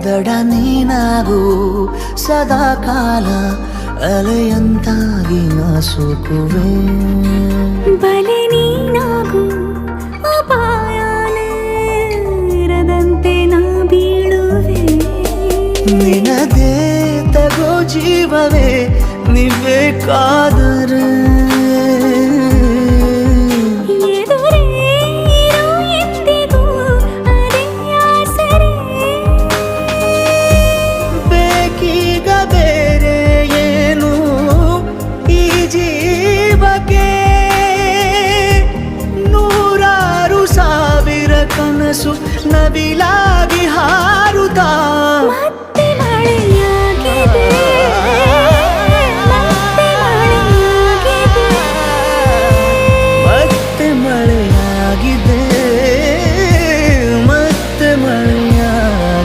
ದಡ ನೀನಾಗು ಸದಾ ಕಾಲ ಅಲೆಯಂತಾಗಿ ನಾ ಸೋಕುವೆ ಬಲೆ ನೀನಾಗು ಅಪಾಯದಂತೆ ನಾ ಬೀಳುವೆ ನಿನದೇ ತಗೋ ಜೀವವೇ ನಿಬೇಕಾದರೆ ಬೇಕೀಗ ಬೇರೆ ಏನು ಈ ಜೀವಕ್ಕೆ ನೂರಾರು ಸಾವಿರ ಕನಸು ನವಿಲಾಗಿ ಹಾರ